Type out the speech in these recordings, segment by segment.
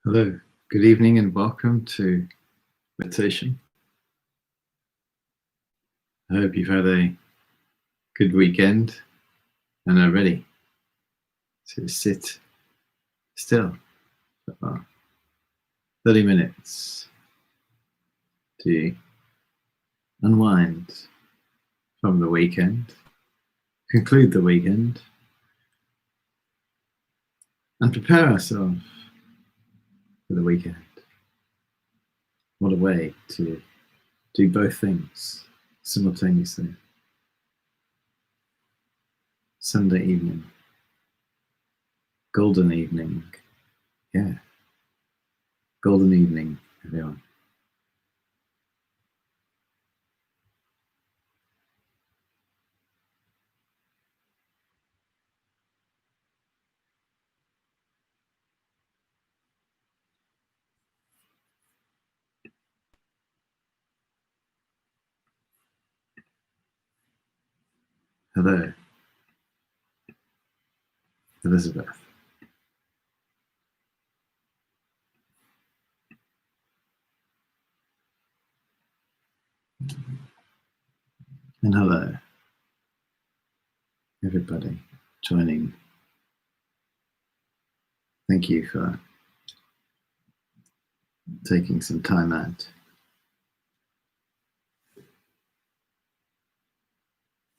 Hello, good evening, and welcome to meditation. I hope you've had a good weekend and are ready to sit still for about 30 minutes to unwind from the weekend, conclude the weekend, and prepare ourselves for the weekend. What a way to do both things simultaneously. Sunday evening, golden evening, golden evening, everyone. Hello, Elizabeth. And hello, everybody joining. Thank you for taking some time out.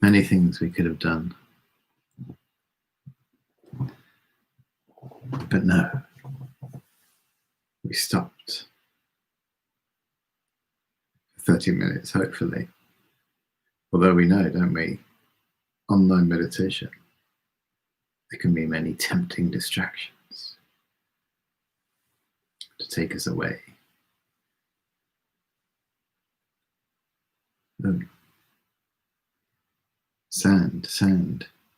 Many things we could have done, but no, we stopped for 30 minutes, hopefully. Although we know, don't we, online meditation, there can be many tempting distractions to take us away. Oh. Sound.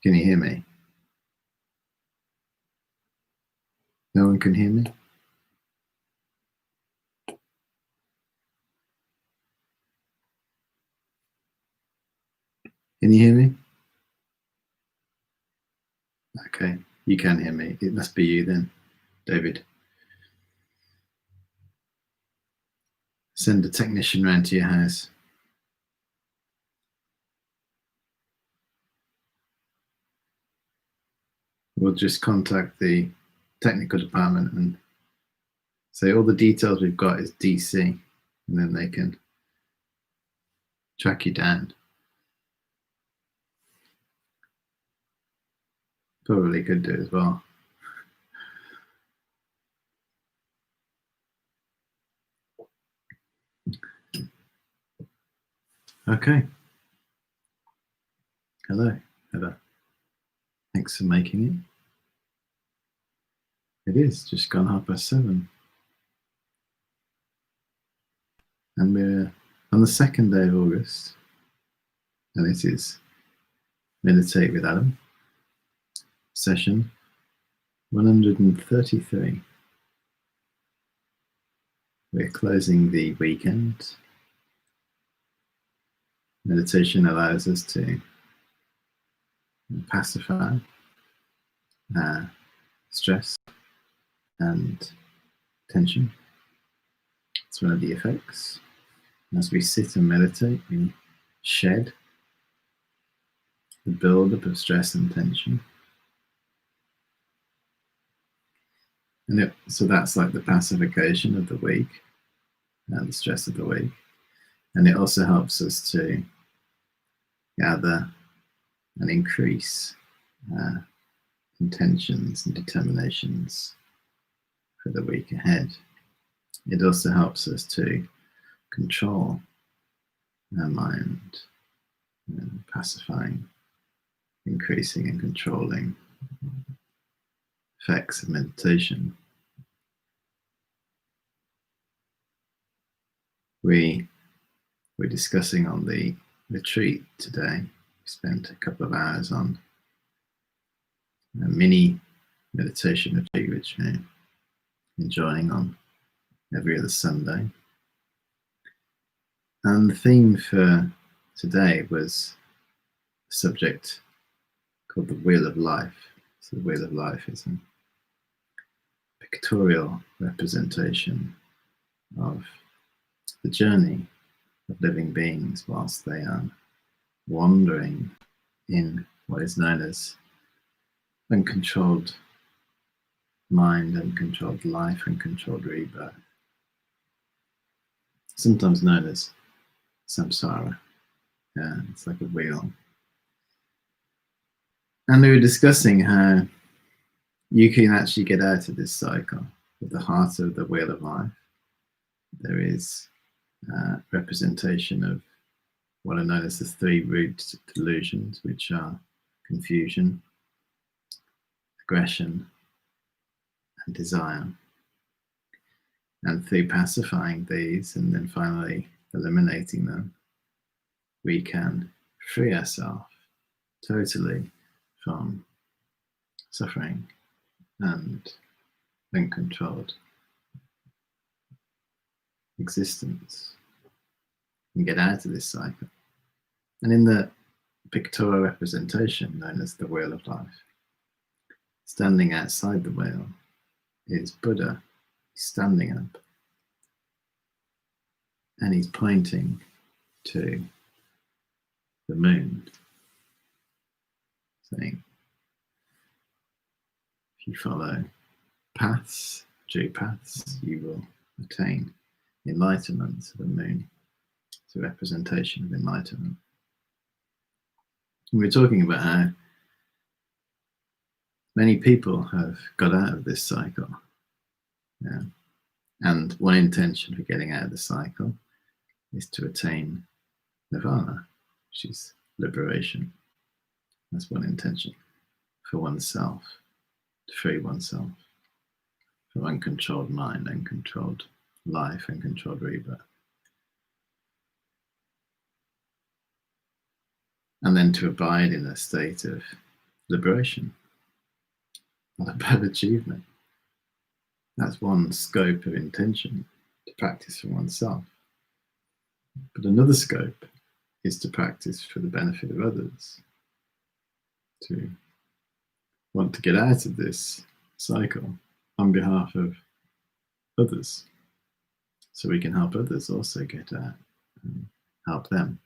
Can you hear me? No one can hear me? Can you hear me? Okay, you can hear me. It must be you then, David. Send a technician round to your house. We'll just contact the technical department and say all the details we've got is DC, and then they can track you down. Probably could do as well. Okay. Hello, Heather. Thanks for making it. It is just gone 7:30. And we're on the 2nd day of August. And it is Meditate with Adam, session 133. We're closing the weekend. Meditation allows us to pacify stress and tension. It's one of the effects. As we sit and meditate, we shed the buildup of stress and tension. And so that's like the pacification of the week, the stress of the week. And it also helps us to gather and increase intentions and determinations for the week ahead. It also helps us to control our mind, pacifying, increasing and controlling effects of meditation. We're discussing on the retreat today. We spent a couple of hours on a mini meditation retreat, which we're enjoying on every other Sunday. And the theme for today was a subject called the Wheel of Life. So the Wheel of Life is a pictorial representation of the journey of living beings whilst they are wandering in what is known as uncontrolled mind, uncontrolled life, uncontrolled rebirth, sometimes known as samsara. Yeah, it's like a wheel. And we were discussing how you can actually get out of this cycle. At the heart of the wheel of life, there is representation of what are known as the three root delusions, which are confusion, aggression, and desire. And through pacifying these and then finally eliminating them, we can free ourselves totally from suffering and uncontrolled existence and get out of this cycle. And in the pictorial representation known as the wheel of life, standing outside the wheel is Buddha. He's standing up and he's pointing to the moon, saying, if you follow paths, due paths, you will attain enlightenment. So the moon is a representation of enlightenment. And we're talking about how many people have got out of this cycle. Yeah. And one intention for getting out of the cycle is to attain nirvana, which is liberation. That's one intention for oneself, to free oneself from uncontrolled mind, uncontrolled life, uncontrolled rebirth. And then to abide in a state of liberation, not about achievement. That's one scope of intention, to practice for oneself. But another scope is to practice for the benefit of others, to want to get out of this cycle on behalf of others, so we can help others also get out and help them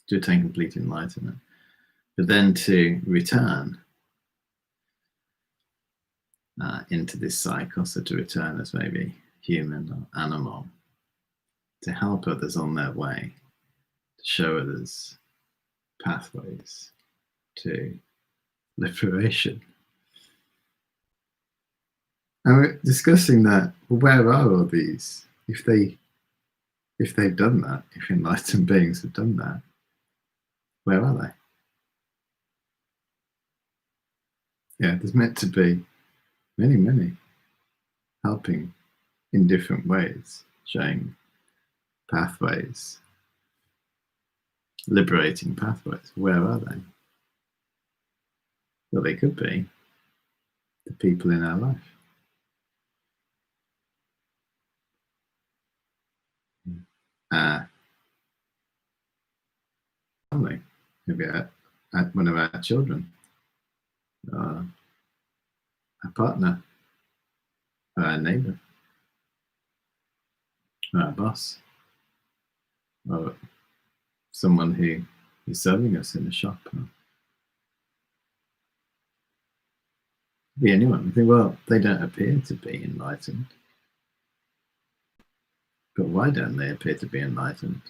to attain complete enlightenment. But then to return into this cycle, so to return as maybe human or animal, to help others on their way, to show others pathways to liberation. And we're discussing that, well, where are all these? If they've done that, if enlightened beings have done that, where are they? Yeah, there's meant to be many helping in different ways, showing pathways, liberating pathways. Where are they? Well, they could be the people in our life. Family, maybe one of our children, our partner, our neighbour, our boss, or someone who is serving us in a shop. Be anyone. I think, well, they don't appear to be enlightened. But why don't they appear to be enlightened?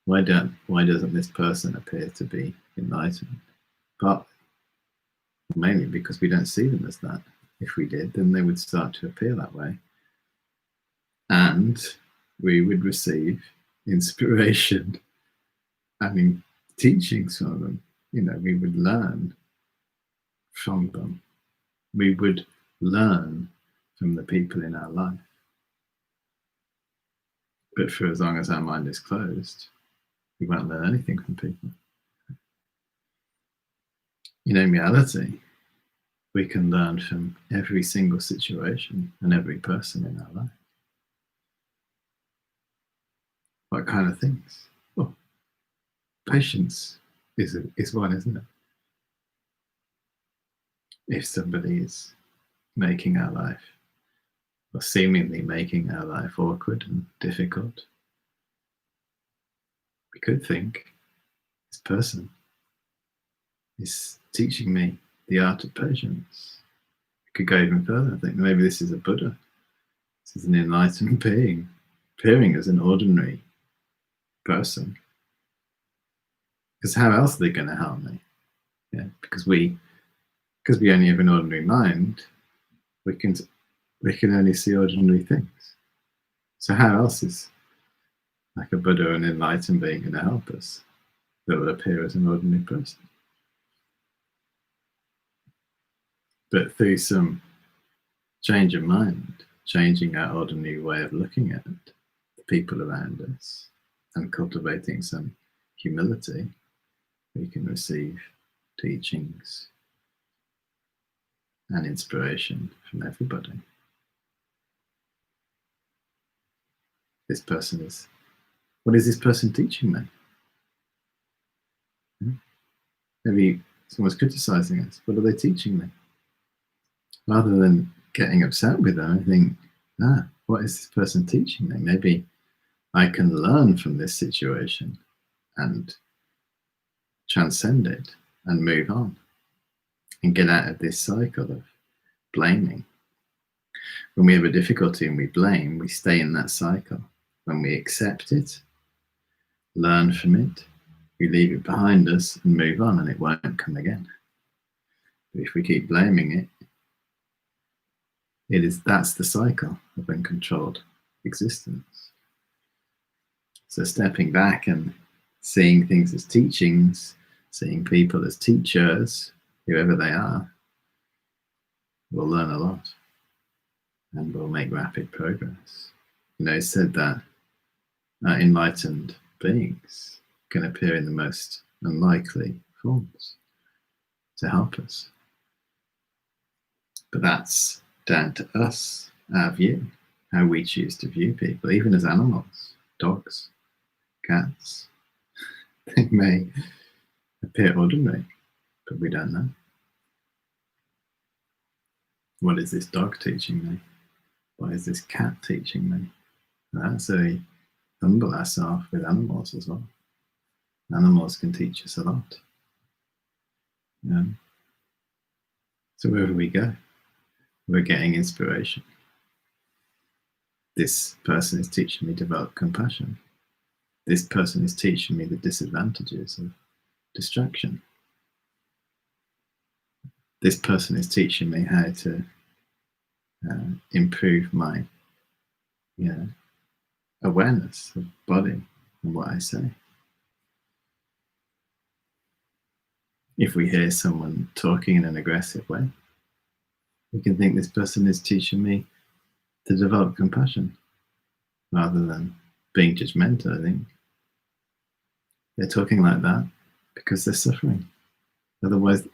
Why doesn't this person appear to be enlightened? Partly, mainly because we don't see them as that. If we did, then they would start to appear that way. And we would receive inspiration and teachings from them. We would learn from them. We would learn from the people in our life. But for as long as our mind is closed, we won't learn anything from people. In reality, we can learn from every single situation and every person in our life. What kind of things? Well, patience is one, isn't it? if somebody is making our life, or seemingly making our life awkward and difficult, we could think this person is teaching me the art of patience. We could go even further and think maybe this is a Buddha. This is an enlightened being appearing as an ordinary person. Because how else are they going to help me? Yeah, because we only have an ordinary mind, we can only see ordinary things. So how else is like a Buddha or an enlightened being going to help us that will appear as an ordinary person? But through some change of mind, changing our ordinary way of looking at the people around us and cultivating some humility, we can receive teachings and inspiration from everybody. This person is, what is this person teaching me? Maybe someone's criticizing us. What are they teaching me? Rather than getting upset with them, I think, what is this person teaching me? Maybe I can learn from this situation and transcend it and move on and get out of this cycle of blaming. When we have a difficulty and we blame, we stay in that cycle. When we accept it, learn from it, we leave it behind us and move on, and it won't come again. But if we keep blaming it, that's the cycle of uncontrolled existence. So stepping back and seeing things as teachings, seeing people as teachers, whoever they are, we'll learn a lot and we'll make rapid progress. It's said that enlightened beings can appear in the most unlikely forms to help us. But that's down to us, our view, how we choose to view people, even as animals, dogs, cats. They may appear ordinary, but we don't know. What is this dog teaching me? What is this cat teaching me? That's a humble ourselves with animals as well. Animals can teach us a lot. So wherever we go, we're getting inspiration. This person is teaching me to develop compassion. This person is teaching me the disadvantages of distraction. This person is teaching me how to improve my awareness of body and what I say. If we hear someone talking in an aggressive way, we can think this person is teaching me to develop compassion rather than being judgmental. I think they're talking like that because they're suffering. Otherwise,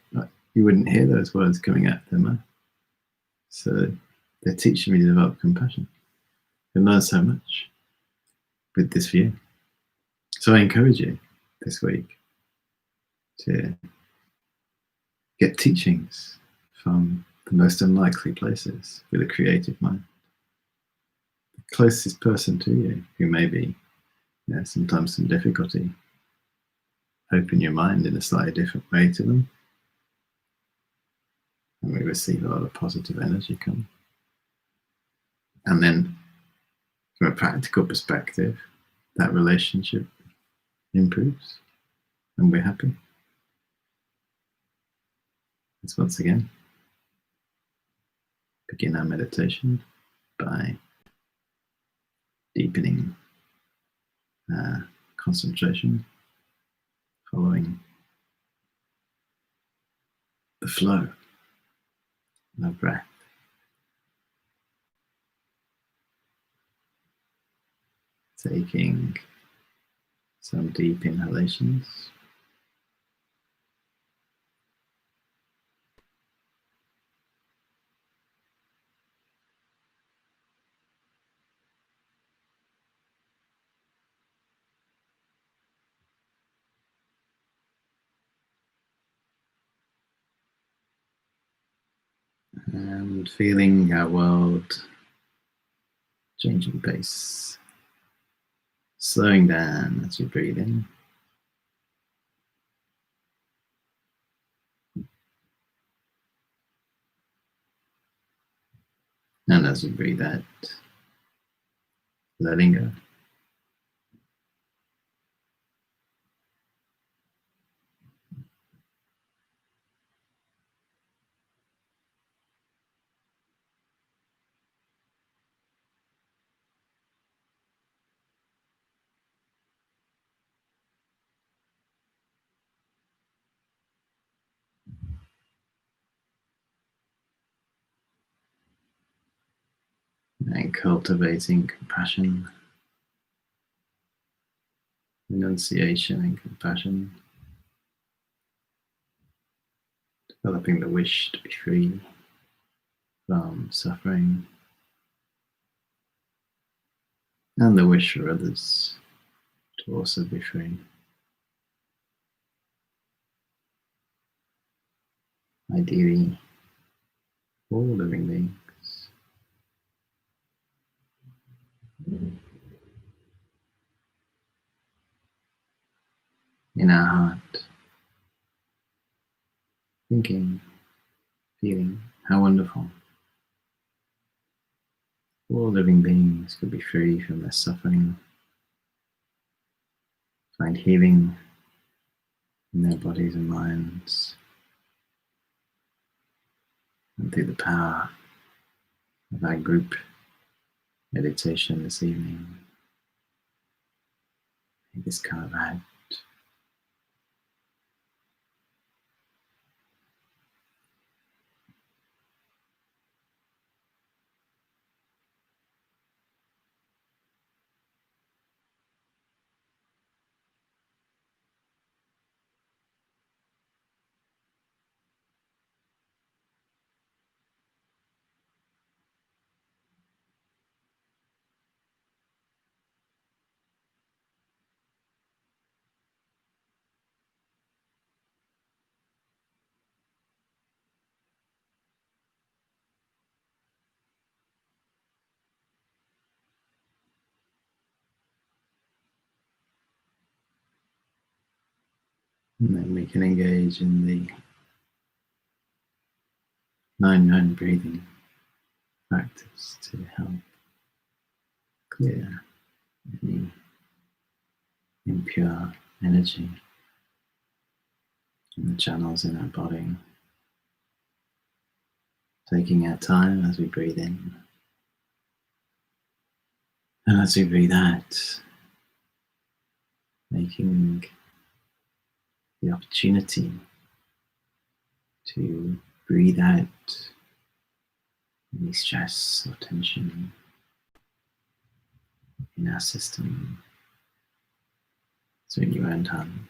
you wouldn't hear those words coming out of their mouth. So they're teaching me to develop compassion. You learn so much with this view. So I encourage you this week to get teachings from the most unlikely places with a creative mind. The closest person to you who may be sometimes some difficulty, open your mind in a slightly different way to them, and we receive a lot of positive energy come. And then from a practical perspective, that relationship improves and we're happy. Let's once again begin our meditation by deepening concentration, following the flow of breath. Taking some deep inhalations. and feeling our world changing pace, slowing down as you breathe in. And as you breathe out, letting go. And cultivating compassion, renunciation and compassion, developing the wish to be free from suffering, and the wish for others to also be free. Ideally, all living beings. In our heart, thinking, feeling how wonderful all living beings could be free from their suffering, find healing in their bodies and minds, and through the power of our group meditation this evening, make this come about. And then we can engage in the 9-9 breathing practice to help clear any impure energy in the channels in our body. Taking our time as we breathe in, and as we breathe out, making the opportunity to breathe out any stress or tension in our system. So in your own time.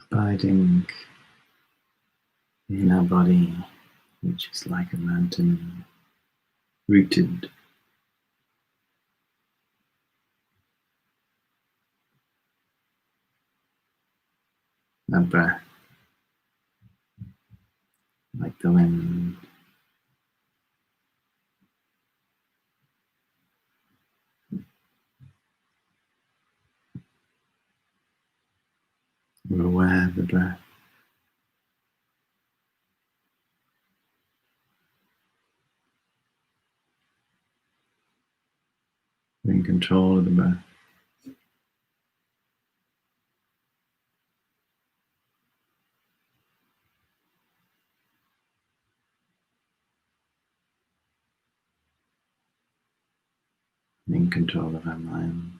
Abiding in our body, which is like a mountain, rooted. Our breath, like the wind. We're aware of the breath. We're in control of the breath. In control of our mind.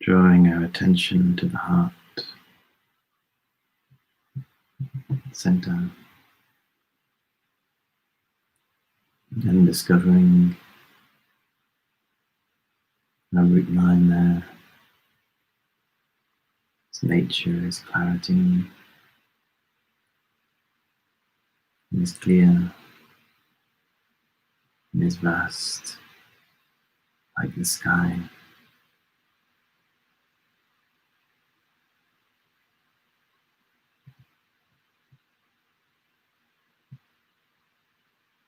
Drawing our attention to the heart center and discovering our root line there. Its nature is clarity, is clear, and is vast, like the sky.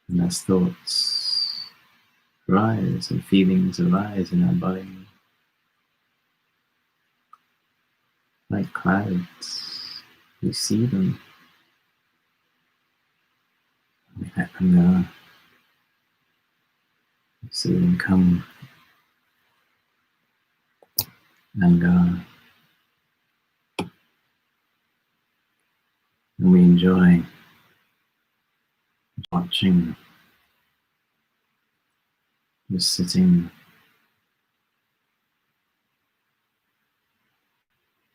And as thoughts arise and feelings arise in our body, like clouds, we see them, we let them go, we see them come and go, and we enjoy watching, just sitting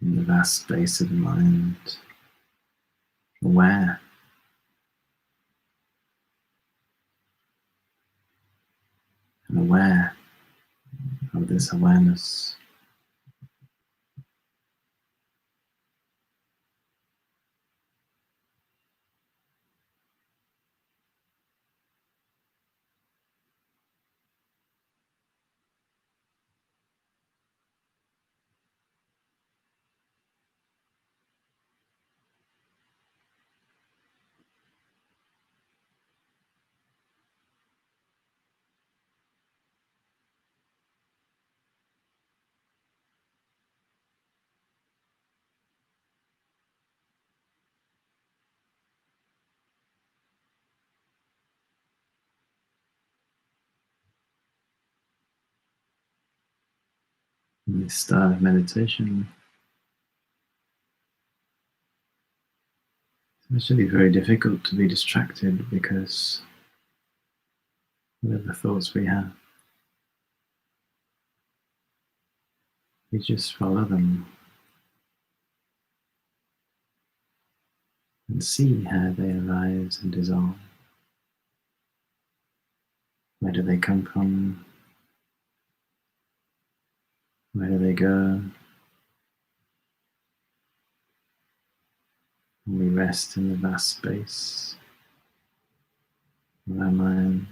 in the vast space of the mind, aware and aware of this awareness. In this style of meditation, it's actually very difficult to be distracted because whatever thoughts we have, we just follow them and see how they arise and dissolve. Where do they come from? Where do they go? And we rest in the vast space of our mind.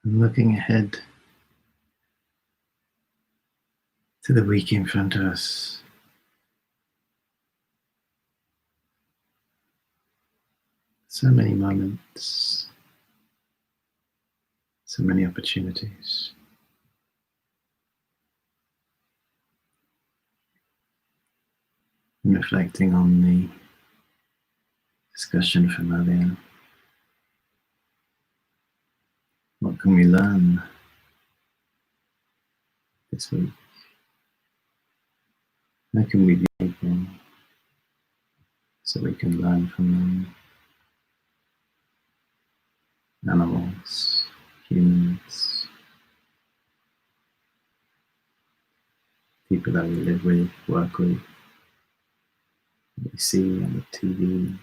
And looking ahead to the week in front of us. So many moments, so many opportunities. And reflecting on the discussion from earlier. What can we learn this week? How can we view people so we can learn from them? Animals, humans, people that we live with, work with, that we see on the TV,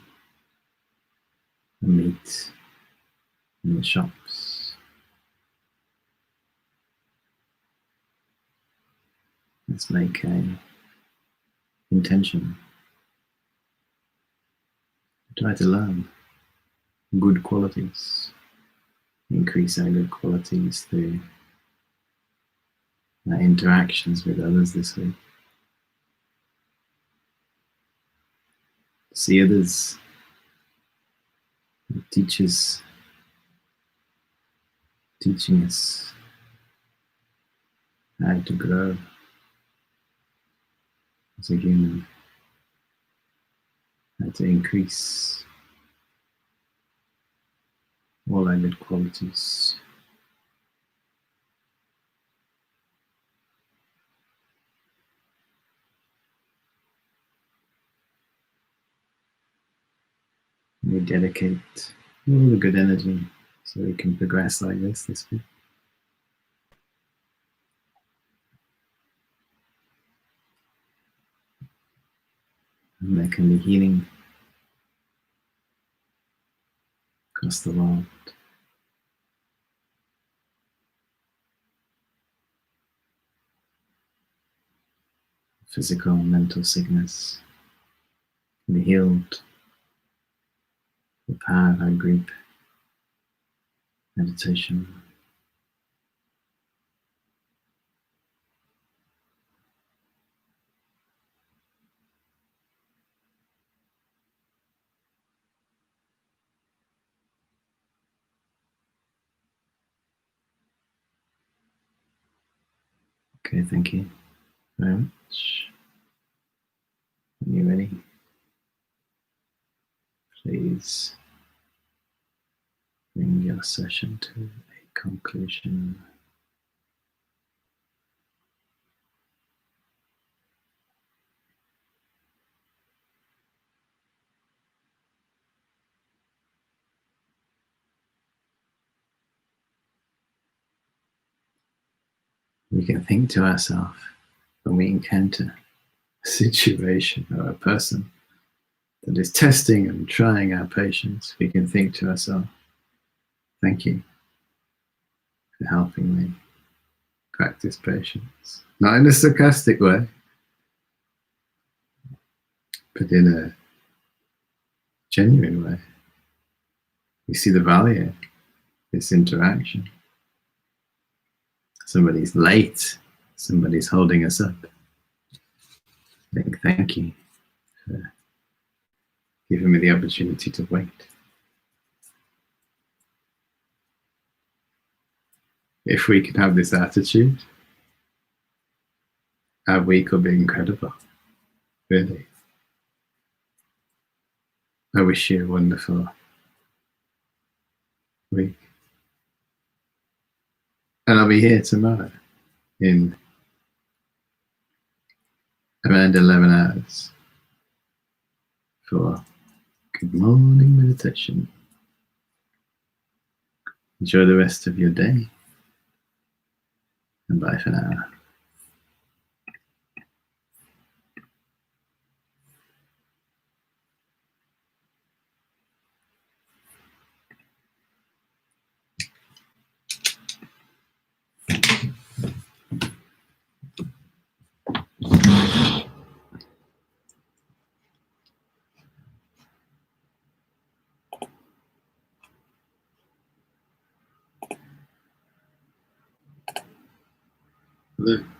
and meet in the shops. Let's make a intention. Try to learn good qualities, increase our good qualities through our interactions with others this week. See others, teachers, teaching us how to grow as a human, how to increase all our good qualities. We dedicate all the good energy so we can progress like this week. And there can be healing across the world. Physical and mental sickness can be healed with the power of our group meditation. Okay, thank you very much. When you're ready, please bring your session to a conclusion. We can think to ourselves when we encounter a situation or a person that is testing and trying our patience, we can think to ourselves, thank you for helping me practice patience. Not in a sarcastic way, but in a genuine way. We see the value of this interaction. Somebody's late, somebody's holding us up. Thank you for giving me the opportunity to wait. If we could have this attitude, our week will be incredible. Really. I wish you a wonderful week. And I'll be here tomorrow in around 11 hours for good morning meditation. Enjoy the rest of your day. And bye for now. look.